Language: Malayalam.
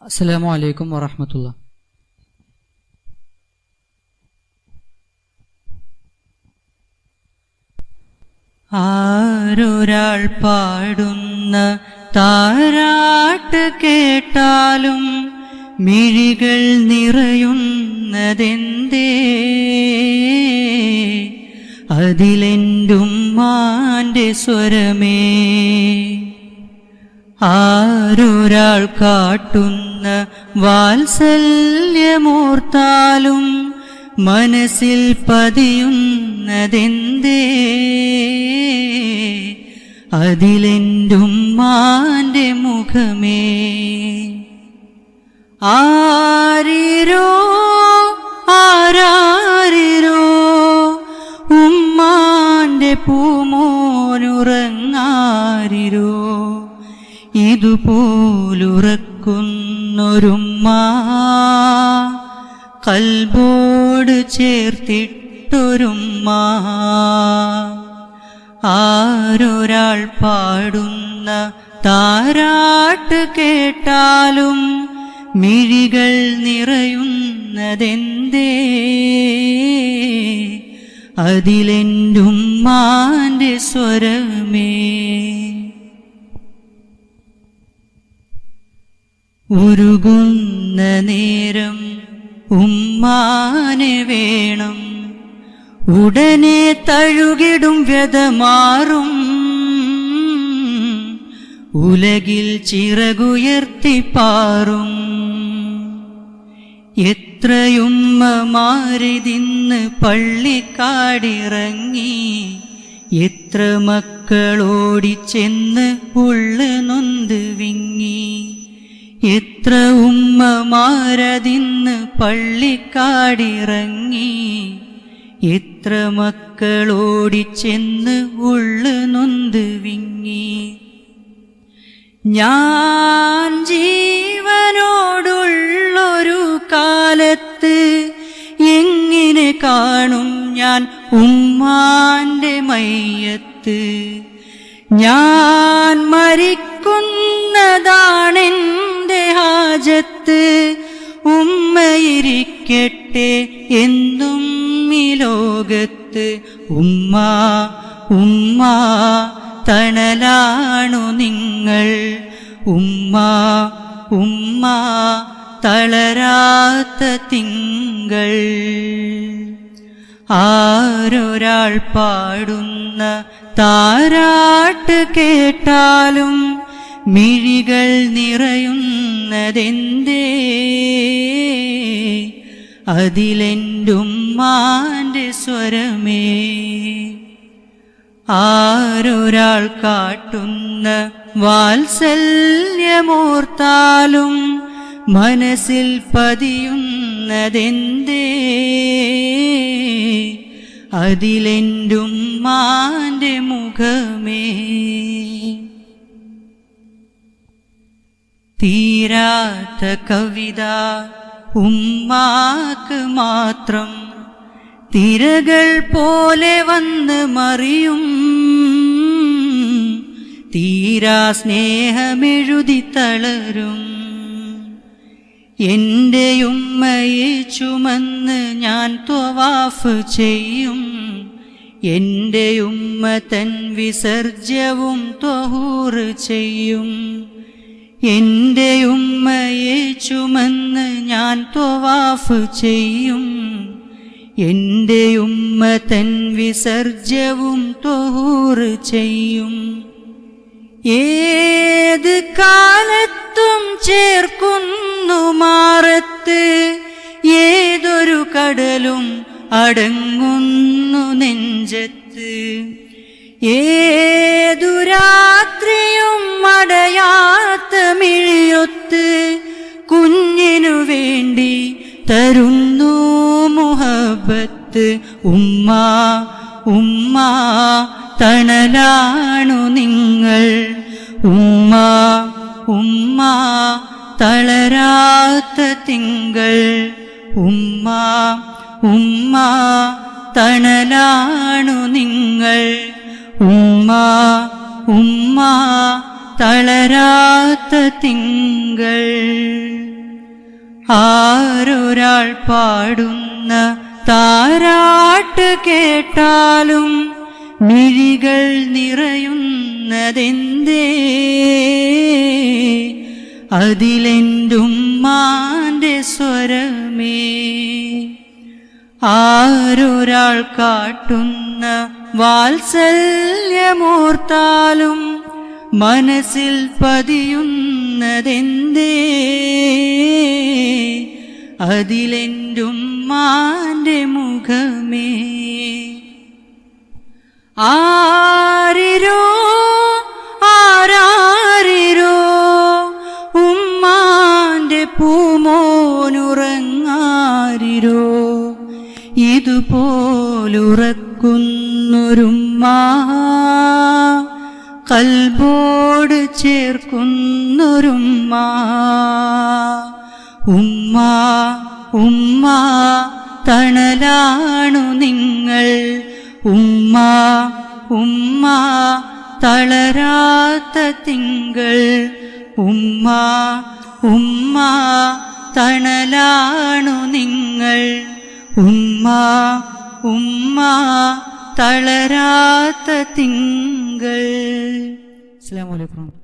അസ്സലാമു അലൈക്കും വറഹ്മത്തുള്ളാഹി. ആരൊരാൾ പാടുന്ന താരാട്ട് കേട്ടാലും മിഴികൾ നിറയുന്നതെന്തേ? അതിലെന്റുമ്മാന്റെ സ്വരമേ. ആരൊരാൾ കാട്ടുന്ന വാത്സല്യമോർത്താലും മനസ്സിൽ പതിയുന്നതെന്തേ? അതിലെന്റുമ്മാന്റെ മുഖമേ. ആരിരോ ആരാരിരോ ഉമ്മാന്റെ പൂമോനുറങ്ങാരിരോ. ഇതുപോലുറക്കുന്നൊരുമ്മ കൽബോട് ചേർത്തിട്ടൊരുമ്മ. ആരൊരാൾ പാടുന്ന താരാട്ട് കേട്ടാലും മിഴികൾ നിറയുന്നതെന്തേ? അതിലെന്റുമ്മാന്റെ സ്വരമേ. ഉരുകുന്ന നേരം ഉമ്മാനെ വേണം, ഉടനെ തഴുകിടും വ്യതമാറും. ഉലകിൽ ചിറകുയർത്തിപ്പാറും. എത്രയുമ്മമാരിതിന്ന് പള്ളിക്കാടിറങ്ങി, എത്ര മക്കളോടിച്ചെന്ന് ഉള്ളു നൊന്ത് വിങ്ങി. എത്ര ഉമ്മമാരതിന്ന് പള്ളിക്കാടിറങ്ങി, എത്ര മക്കളോടിച്ചെന്ന് ഉള്ളു നൊന്ത് വിങ്ങി. ഞാൻ ജീവനോടുള്ളൊരു കാലത്ത് എങ്ങനെ കാണും ഞാൻ ഉമ്മാന്റെ മയ്യത്ത്? ഞാൻ മരിക്കുന്നതാണെന്റെ ഹാജത്ത്. ഉമ്മയിരിക്കട്ടെ എന്നും ഈ ലോകത്ത്. ഉമ്മ ഉമ്മ തണലാണു നിങ്ങൾ. ഉമ്മ ഉമ്മ തളരാത്ത തിങ്കൾ. ആരൊരാൾ പാടുന്ന താരാട്ട് കേട്ടാലും മിഴികൾ നിറയുന്നതെന്തേ? അതിലെന്റുമ്മാന്റെ സ്വരമേ. ആരൊരാൾ കാട്ടുന്ന വാത്സല്യമോർത്താലും മനസ്സിൽ പതിയുന്നതെന്തേ? അതിലെന്റുമ്മാന്റെ മുഖമേ. തീരാത്ത കവിത ഉമ്മാക്ക് മാത്രം, തിരകൾ പോലെ വന്ന് മറിയും. തീരാ സ്നേഹമെഴുതി തളരും. എന്റെ ഉമ്മയെ ചുമന്ന് ഞാൻ ത്വവാഫ് ചെയ്യും. എന്റെ ഉമ്മ തൻ വിസർജ്യവും ത്വഹൂർ ചെയ്യും. എന്റെ ഉമ്മയെ ചുമന്ന് ഞാൻ ത്വവാഫ് ചെയ്യും. എന്റെ ഉമ്മ തൻ വിസർജ്യവും ത്വഹൂർ ചെയ്യും. ഏത് കാലത്തും ചേർക്കുന്നു മാറത്ത്, ഏതൊരു കടലും അടങ്ങുന്നു നെഞ്ചത്ത്. ഏതു രാത്രിയും അടയാത്ത മിഴിയൊത്ത് കുഞ്ഞിനു വേണ്ടി തരുന്നു മുഹബത്ത്. ഉമ്മ ഉമ്മ തണലാണു നിങ്ങൾ. ഉമ്മ ഉമ്മ തളരാത്ത തിങ്കൾ. ഉമ്മ ഉമ്മ തണലാണു നിങ്ങൾ. ഉമ്മ ഉമ്മ തളരാത്ത തിങ്കൾ. ആരൊരാൾ പാടുന്ന താരാട്ട് കേട്ടാലും മിഴികൾ നിറയുന്നതെന്തേ? അതിലെന്റുമ്മാന്റെ സ്വരമേ. ആരൊരാൾ കാട്ടുന്ന വാത്സല്യമോർത്താലും മനസ്സിൽ പതിയുന്നതെന്തേ? അതിലെന്റുമ്മാന്റെ മുഖമേ. ആരിരോ ആരാരിരോ ഉമ്മാന്റെ പൂമോനുറങ്ങാരിരോ, ഇതുപോലുറക്കുന്നൊരുമ്മ കൽബോട് ചേർക്കുന്നൊരുമ്മ. ഉമ്മ ഉമ്മ തണലാണു നിങ്ങൾ, ഉമ്മ ഉമ്മ തളരാത്ത തിങ്കൾ, ഉമ്മ ഉമ്മ തണലാണു നിങ്ങൾ, ഉമ്മ ഉമ്മ തളരാത്ത തിങ്കൾ. അസ്സലാമു അലൈക്കും.